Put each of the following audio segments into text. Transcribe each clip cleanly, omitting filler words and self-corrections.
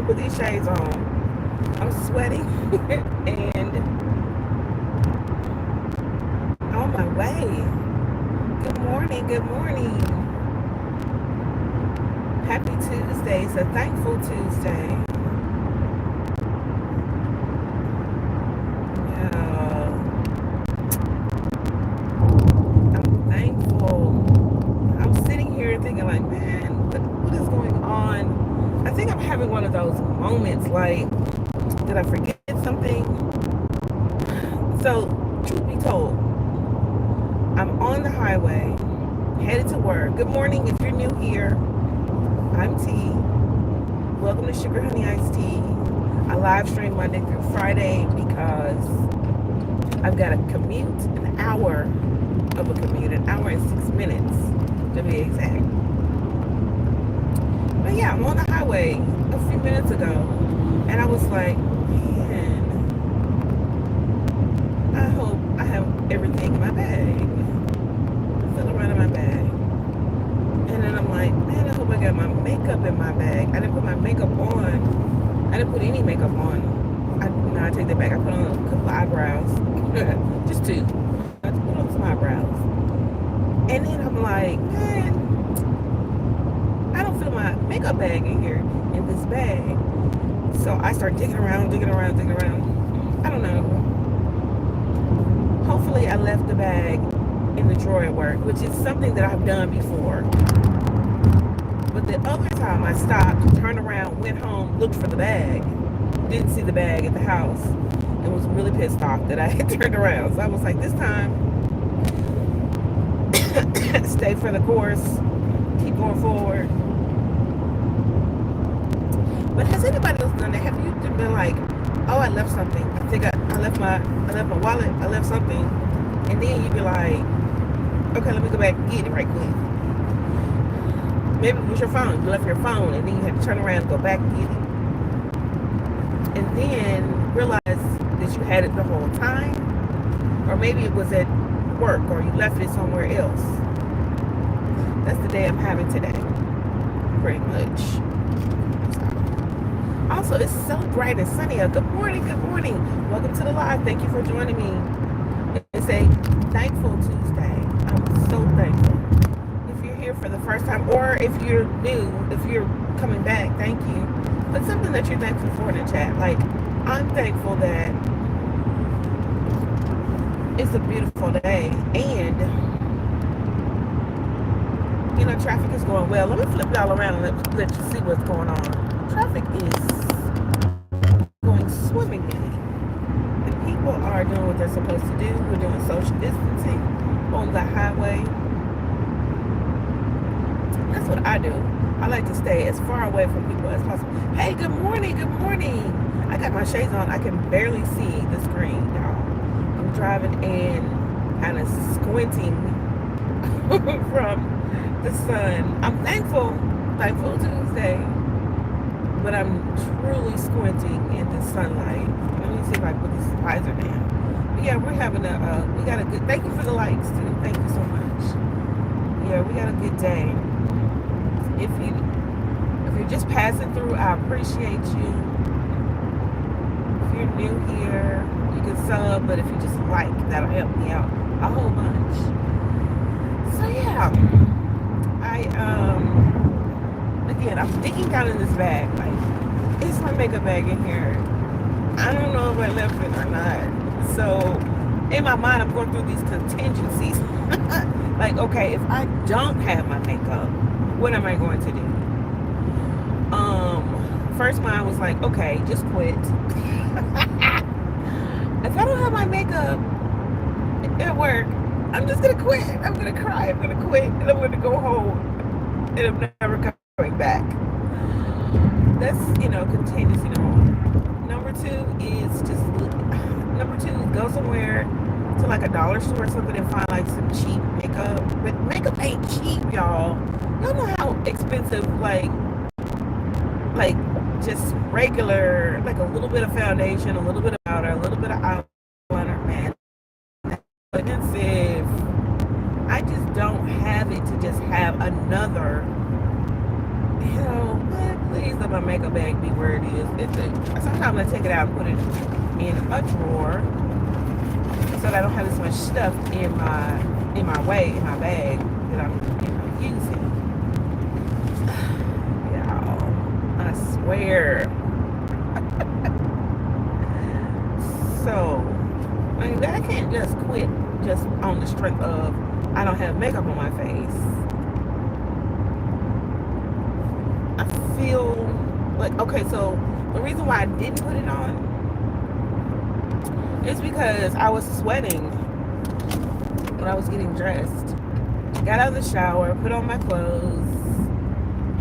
put these shades on. I'm sweating and on my way. Good morning, good morning. Happy Tuesday. It's a thankful Tuesday. I'm thankful. I'm sitting here thinking like, man, what is going on? I think I'm having one of those moments like, did I forget something? So, truth be told, I'm on the highway, headed to work. Good morning if you're new here. I'm T. Welcome to Sugar Honey Iced Tea. I live stream Monday through Friday because I've got a commute, an hour of a commute, an hour and 6 minutes to be exact. But yeah, I'm on the highway a few minutes ago, and I was like, man, I hope I have everything in my bag. I feel around in my bag. And then I'm like, man, I hope I got my makeup in my bag. I didn't put my makeup on. I didn't put any makeup on. No, I take that back. I put on a couple of eyebrows. Just two. I just put on some eyebrows. And then I'm like, man, I don't feel my makeup bag in here, in this bag. So I start digging around. I don't know. Hopefully I left the bag in the drawer at work, which is something that I've done before. But the other time I stopped, turned around, went home, looked for the bag, didn't see the bag at the house, and was really pissed off that I had turned around. So I was like, this time, stay for the course, keep going forward. But has anybody else done that? Have you been like, oh, I left something. I think I left my wallet. I left something, and then you be like, okay, let me go back and get it right quick. Maybe it was your phone. You left your phone, and then you had to turn around and go back and get it, and then realize that you had it the whole time, or maybe it was at work, or you left it somewhere else. That's the day I'm having today, pretty much. Also, it's so bright and sunny out. Good morning, good morning. Welcome to the live. Thank you for joining me. It's a thankful Tuesday. I'm so thankful. If you're here for the first time, or if you're new, if you're coming back, thank you. Put something that you're thankful for in the chat. Like, I'm thankful that it's a beautiful day, and you know, traffic is going well. Let me flip y'all around and let you see what's going on. Traffic is going swimmingly. The people are doing what they're supposed to do. We're doing social distancing on the highway. That's what I do. I like to stay as far away from people as possible. Hey, good morning, good morning. I got my shades on. I can barely see the screen, y'all. I'm driving in, kind of squinting from the sun. I'm thankful Tuesday, but I'm truly squinting in the sunlight. Let me see if I can put this visor down. But yeah, we're having we got a good, thank you for the likes too. Thank you so much. Yeah, we got a good day. If you're just passing through, I appreciate you. If you're new here, you can sub, but if you just like, that'll help me out a whole bunch. So yeah, again, I'm digging down in this bag. Like, is my makeup bag in here? I don't know if I left it or not. So in my mind, I'm going through these contingencies. Like, okay, if I don't have my makeup, what am I going to do? First mind was like, okay, just quit. If I don't have my makeup at work, I'm just gonna quit. I'm gonna cry. I'm gonna quit, and I'm gonna go home, and I'm never coming back. That's, contingency number one. Number two is go somewhere to like a dollar store or something and find like some cheap makeup. But makeup ain't cheap, y'all. Y'all know how expensive like just regular, like a little bit of foundation, a little bit of powder, a little bit of eyeliner, man. That's expensive. I just don't have it to just have another, please let my makeup bag be where it is. Sometimes I take it out and put it in a drawer so that I don't have this much stuff in my bag that I'm using. Y'all, I swear. So, I can't just quit just on the strength of I don't have makeup on my face. I feel like, okay, so the reason why I didn't put it on is because I was sweating when I was getting dressed. Got out of the shower, put on my clothes,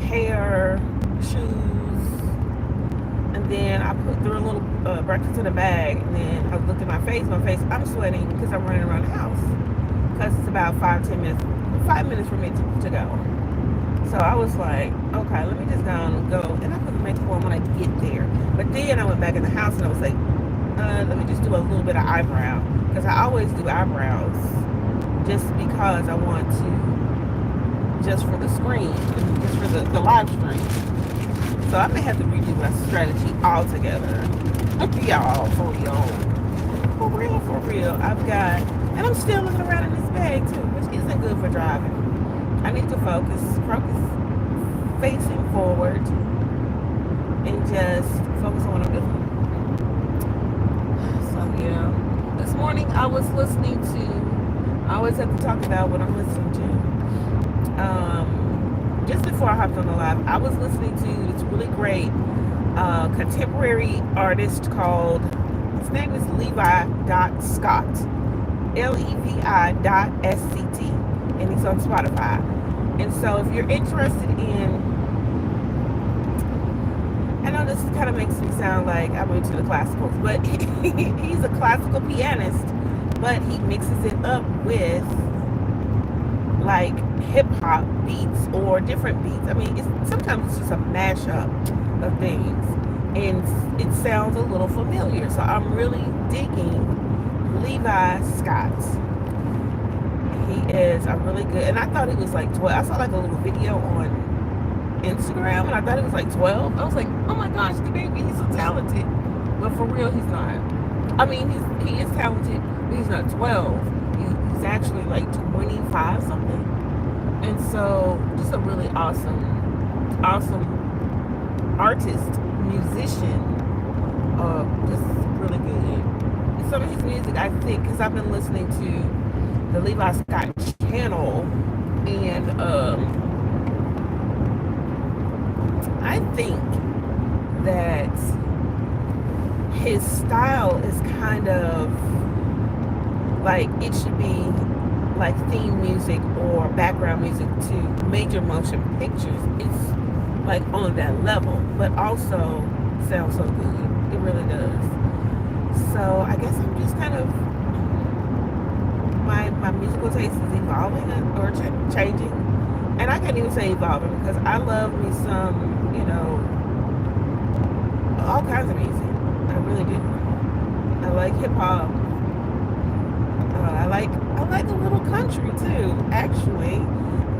hair, shoes, and then I threw a little breakfast in the bag, and then I looked at my face. I'm sweating because I'm running around the house because it's about 5 minutes for me to go. So I was like, okay, let me just go and I put the makeup on when I get there. But then I went back in the house and I was like, let me just do a little bit of eyebrow, because I always do eyebrows just because I want to, just for the screen, just for the live stream. So I may have to redo my strategy altogether. Y'all, for real. I've got, and I'm still looking around in this bag too, which isn't good for driving. I need to focus facing forward and just focus on what I'm doing. So yeah, this morning I was listening to, I always have to talk about what I'm listening to. Just before I hopped on the live, I was listening to this really great contemporary artist called, his name is Levi.Scott, Levi.SCT, and he's on Spotify. And so if you're interested in, I know this kind of makes me sound like I'm into the classicals, but he's a classical pianist, but he mixes it up with like hip hop beats or different beats. I mean, sometimes it's just a mashup of things, and it sounds a little familiar. So I'm really digging Levi Scott. He is a really good, and I thought he was like 12. I saw like a little video on Instagram, and I thought he was like 12. I was like, oh my gosh, the baby, he's so talented. But for real, he's not. I mean, he is talented, but he's not 12. He's actually like 25 something. And so, just a really awesome artist, musician. Just really good. And some of his music, I think, because I've been listening to the Levi Scott channel, and I think that his style is kind of like, it should be like theme music or background music to major motion pictures. It's like on that level, but also sounds so good. It really does. So I guess I'm just kind of, my musical taste is evolving or changing. And I can't even say evolving, because I love me some, all kinds of music. I really do. I like hip hop. I like a little country too. Actually,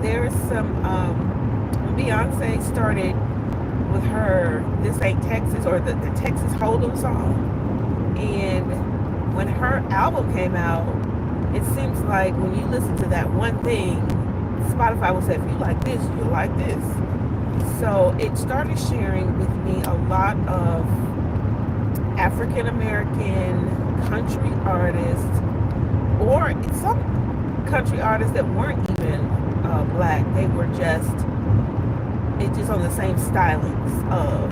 there's some when Beyonce started with her "This Ain't Texas" or the Texas Hold'em song, and when her album came out, it seems like when you listen to that one thing, Spotify will say, if you like this, you'll like this. So it started sharing with me a lot of African American country artists, or some country artists that weren't even black. They were just on the same stylings of,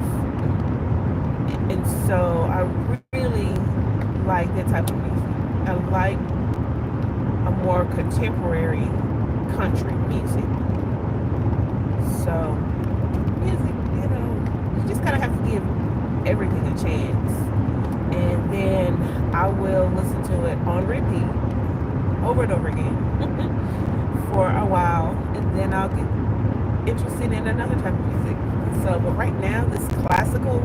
and so I really like that type of music. I like a more contemporary country music. So music, you just kind of have to give everything a chance, and then I will listen to it on repeat over and over again for a while, and then I'll get interested in another type of music. So, but right now, this classical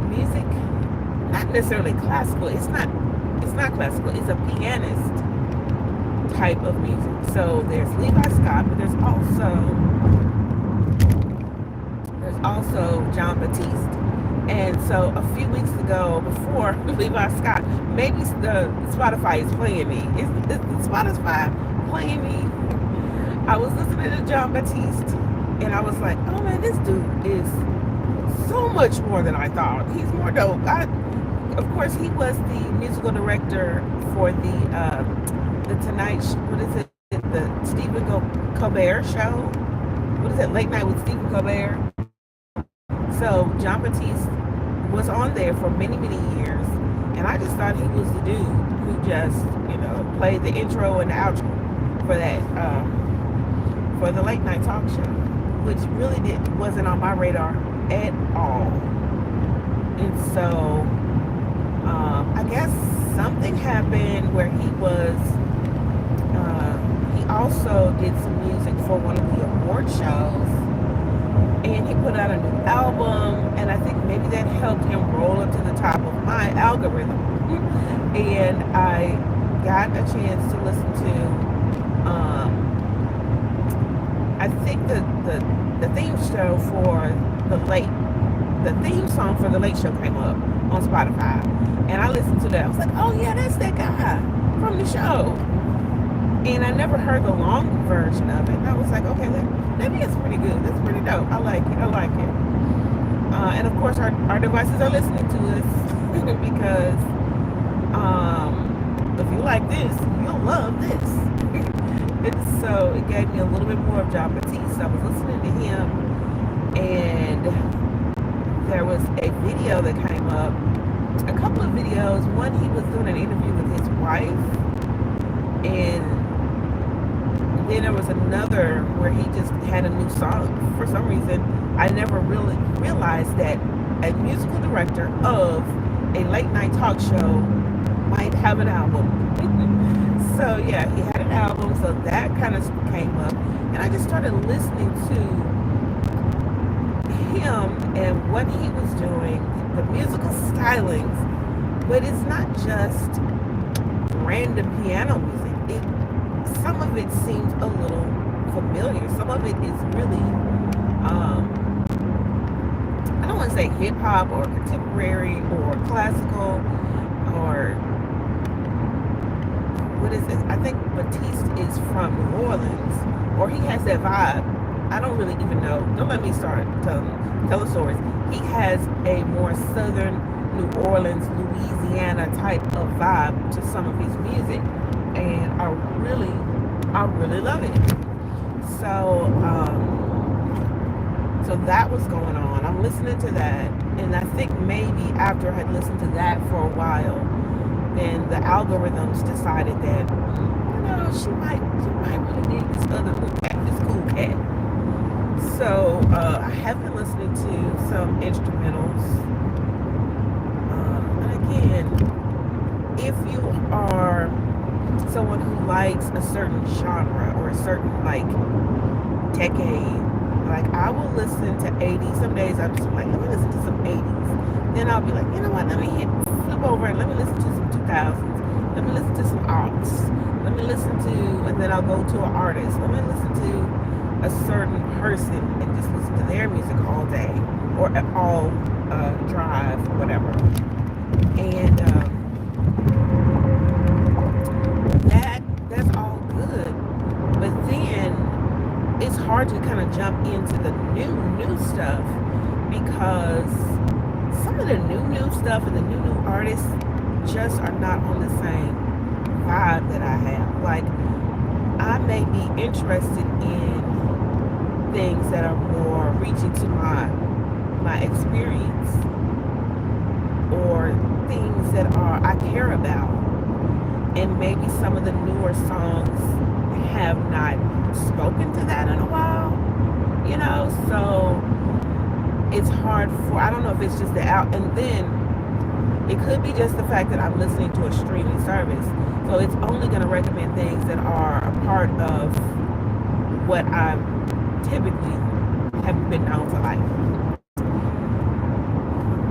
music, not necessarily classical, it's not classical, it's a pianist type of music. So there's Levi Scott, but there's also John Batiste. And so a few weeks ago, before Levi Scott, maybe the Spotify is playing me. Is Spotify playing me? I was listening to John Batiste, and I was like, oh man, this dude is so much more than I thought. He's more dope. Of course, he was the musical director for the Tonight, what is it? The Stephen Colbert show. What is it? Late Night with Stephen Colbert. So John Batiste was on there for many, many years, and I just thought he was the dude who just, played the intro and the outro for that, for the late night talk show, which really wasn't on my radar at all. And so, I guess something happened where he also did some music for one of the award shows, and he put out a new album, and I think maybe that helped him roll up to the top of my algorithm. And I got a chance to listen to, I think the theme show for the theme song for the Late Show came up on Spotify, and I listened to that. I was like, oh yeah, that's that guy from the show. And I never heard the long version of it. And I was like, okay, maybe it's pretty good. That's pretty dope. I like it. And of course, our devices are listening to us because if you like this, you'll love this. And so it gave me a little bit more of John Batiste. I was listening to him, and there was a video that came up, a couple of videos. One, he was doing an interview with his wife, and then there was another where he just had a new song. For some reason, I never really realized that a musical director of a late night talk show might have an album. So yeah, he had an album, so that kind of came up, and I just started listening to him and what he was doing, the musical stylings. But it's not just random piano music. Some of it seems a little familiar. Some of it is really, I don't want to say hip hop or contemporary or classical or what is it? I think Batiste is from New Orleans, or he has that vibe. I don't really even know. Don't let me start tell the stories. He has a more southern New Orleans, Louisiana type of vibe to some of his music, and I really love it. So so that was going on. I'm listening to that, and I think maybe after I had listened to that for a while, then the algorithms decided that, she might really dig this other little cat, this cool cat. So I have been listening to some instrumentals. And again, if you are someone who likes a certain genre or a certain decade, I will listen to 80s. Some days I'm just like, let me listen to some 80s. Then I'll be like, you know what, let me flip over and let me listen to some 2000s. Let me listen to some aughts. Let me listen to, and then I'll go to an artist. Let me listen to a certain person and just listen to their music all day or all drive, whatever. And that's all good. But then it's hard to kind of jump into the new stuff, because some of the new stuff and the new artists just are not on the same vibe that I have. Like, I may be interested in things that are more reaching to my experience, or things that I care about, and maybe some of the newer songs have not spoken to that in a while, so it's hard I don't know if it's just and then it could be just the fact that I'm listening to a streaming service, so it's only going to recommend things that are a part of what I typically have been known to like.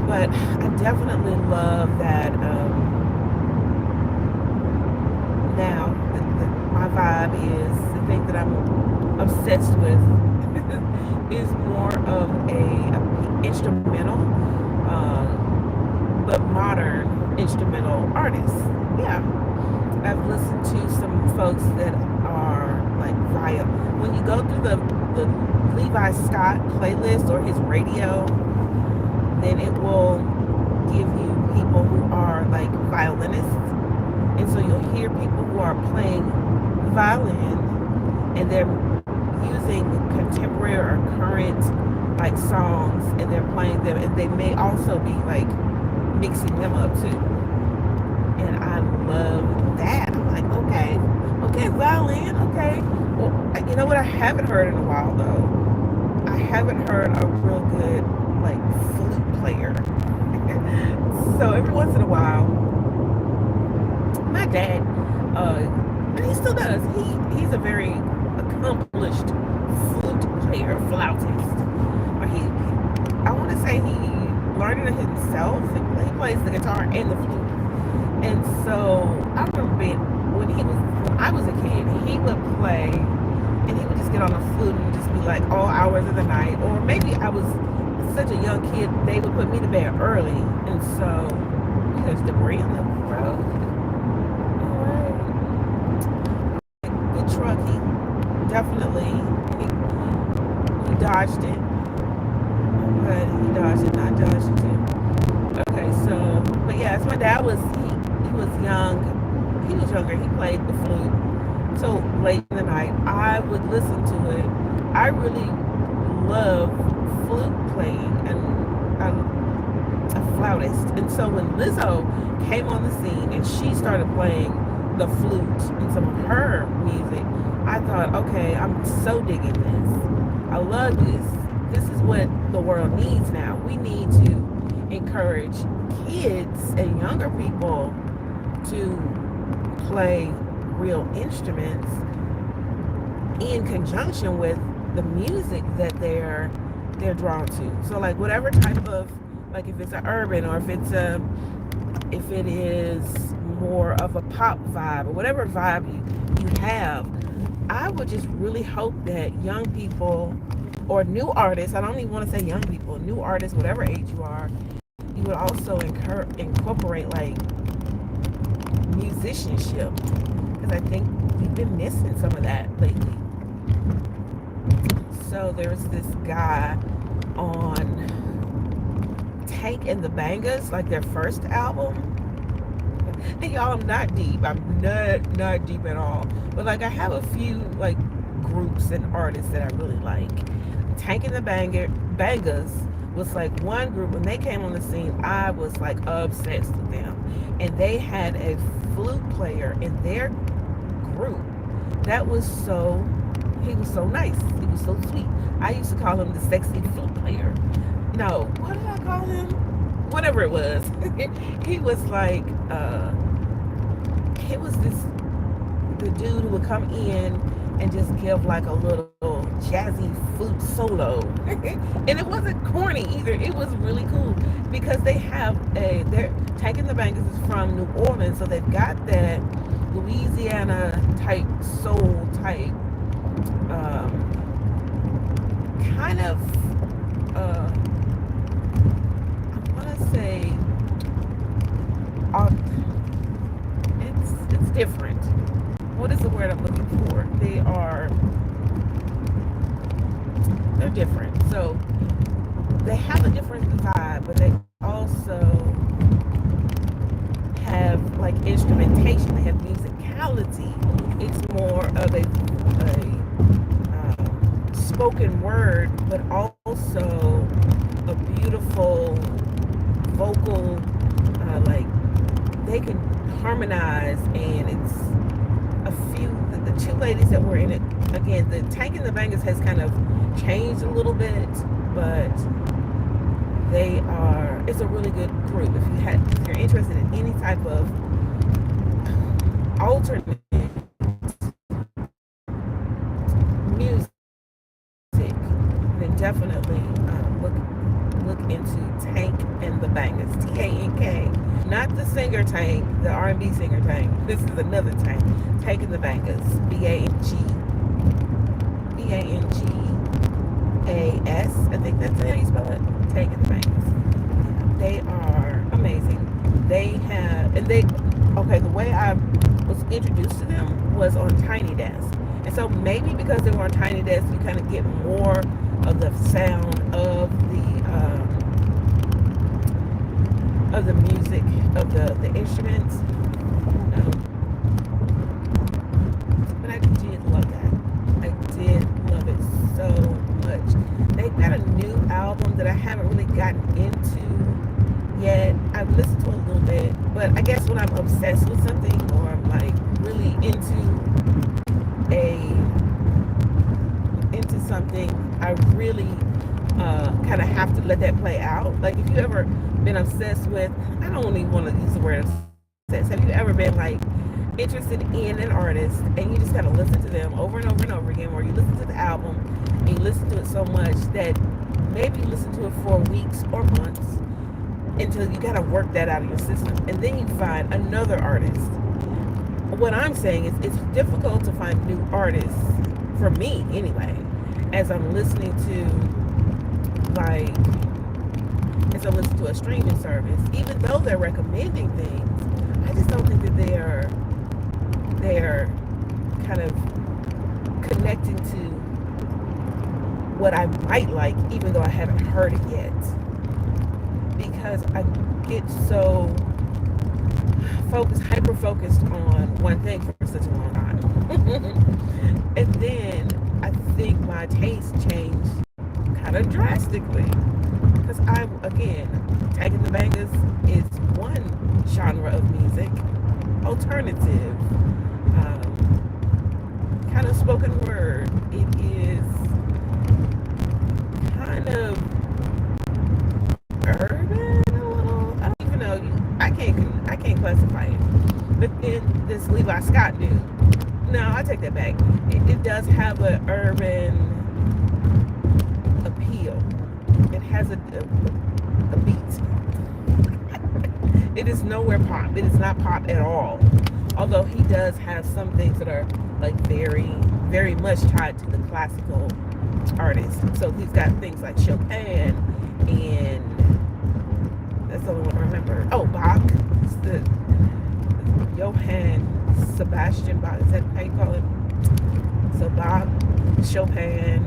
But I definitely love that now my vibe is the thing that I'm obsessed with is more of a instrumental, but modern instrumental artist. Yeah, I've listened to some folks that are like via. When you go through the Levi Scott playlist or his radio, then it will give you people who are like violinists, and so you'll hear people who are playing violin, and they're using contemporary or current like songs, and they're playing them, and they may also be like mixing them up too. And I love that. I'm like, okay, violin, okay. Well, you know what I haven't heard in a while though? I haven't heard a real good like flute player. So every once in a while, my dad, and he still does. He's a very accomplished flute player, flautist. Or I want to say he learned it himself. He plays the guitar and the flute. And so I remember when I was a kid, he would play, and he would just get on the flute and just be like all hours of the night, or maybe I was such a young kid, they would put me to bed early, and so there's debris on the road. Good trucking, definitely. He dodged it, but he dodged it, not dodged it too. Okay, so, but yeah, as my dad was, he was young. He was younger. He played the flute so late in the night. I would listen to it. I really love flute playing, and I'm a flautist. And so when Lizzo came on the scene and she started playing the flute in some of her music, I thought, okay, I'm so digging this. I love this. This is what the world needs now. We need to encourage kids and younger people to play real instruments in conjunction with the music that they're drawn to. So like whatever type of, like if it's an urban, or if it is more of a pop vibe, or whatever vibe you have, I would just really hope that young people or new artists, I don't even want to say young people, new artists, whatever age you are, you would also incorporate like musicianship, because I think we've been missing some of that lately. So there's this guy on Tank and the Bangers, like their first album. And y'all, I'm not deep. I'm not deep at all. But like I have a few like groups and artists that I really like. Tank and the Bangers was like one group. When they came on the scene, I was like obsessed with them. And they had a flute player in their group that was he was so nice. He was so sweet. I used to call him the sexy flute player. No, what did I call him? Whatever it was. He was like, it was the dude who would come in and just give like a little jazzy flute solo. And it wasn't corny either. It was really cool because they're Taking the Bangers is from New Orleans, so they've got that Louisiana type soul type kind of I want to say it's different. What is the word I'm looking for? They're different. So they have a different vibe, but they also have like instrumentation. They have musicality. It's more of a spoken word, but also a beautiful vocal, like they can harmonize. And it's the two ladies that were in it, again, the Tank and the Bangers has kind of changed a little bit, but it's a really good group. If you're interested in any type of alternate music, then definitely look into Tank and the Bangers. Tank, not the singer Tank, the R&B singer Tank. This is another Tank. Tank and the Bangers. Bang. I think that's how you spell it. Tag in the Bangs. They are amazing. They have, and they, okay, the way I was introduced to them was on Tiny Desk. And so maybe because they were on Tiny Desk, you kind of get more of the sound of the music, of the instruments. But I did love that. I did love it so much. They've got a new album that I haven't really gotten into yet. I've listened to a little bit, but I guess when I'm obsessed with something or I'm like really into something, I really kind of have to let that play out. Like if you ever been obsessed with, I don't even want to use the word obsessed. Have you ever been like interested in an artist and you just kind of listen to them over and over and over again, or you listen to the album and you listen to it so much that maybe you listen to it for weeks or months until you got to work that out of your system, and then you find another artist. What I'm saying is it's difficult to find new artists, for me anyway, as I'm listening to a streaming service. Even though they're recommending things, I just don't think that they're kind of connecting to what I might like, even though I haven't heard it yet. Because I get so hyper focused on one thing for such a long time. And then I think my taste changed kind of drastically. Because again, Tagging the Bangers is one genre of music, alternative, kind of spoken word. It is kind of urban a little. I don't even know. I can't classify it. But then this Levi Scott dude. No, I take that back. It does have an urban appeal. It has a beat. It is nowhere pop. It is not pop at all. Although he does have some things that are like very, very much tied to the classical artists. So he's got things like Chopin and that's the only one I remember. Oh, Bach. It's the Johann Sebastian Bach. Is that how you call it? So Bach, Chopin,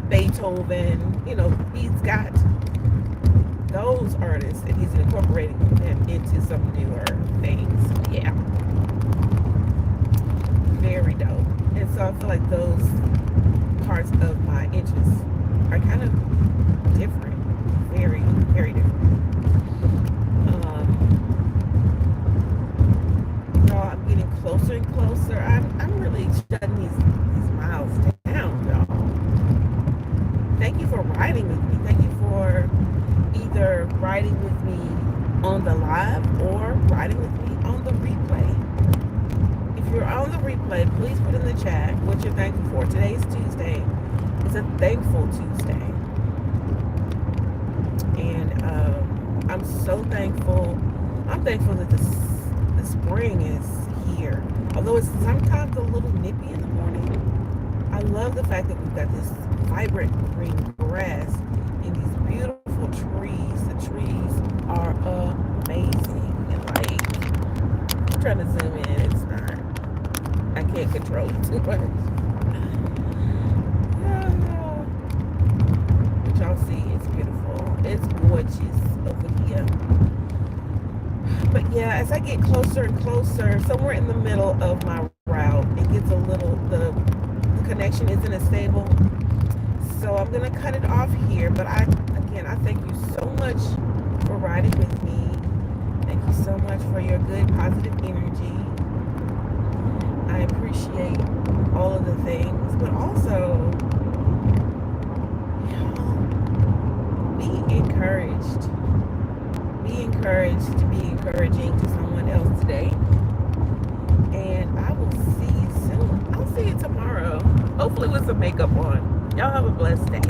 Beethoven. You know, he's got those artists and he's incorporating them into some newer things. Yeah. Very dope. And so I feel like those parts of my interests are kind of different. Very, very different. I'm getting closer and closer. I'm really shutting these miles down, y'all. Thank you for riding with me. Thank you for either riding with me on the live or riding with me on the replay. If you're on the replay, please put in the chat what you're thankful for. Today's Tuesday. It's a thankful Tuesday. And I'm so thankful. I'm thankful that the spring is here. Although it's sometimes a little nippy in the morning, I love the fact that we've got this vibrant green grass and these beautiful trees. The trees are amazing. And like, I'm trying to zoom in. It's not. I can't control it too much. But y'all see, it's beautiful. It's gorgeous over here. But yeah, as I get closer and closer, somewhere in the middle of my route, it gets a little, the connection isn't as stable. So I'm going to cut it off here. But I thank you so much for riding with me. Thank you so much for your good, positive energy. I appreciate all of the things, but also, be encouraged. Be encouraged to be encouraging to someone else today. And I will see you soon. I'll see you tomorrow. Hopefully with some makeup on. Y'all have a blessed day.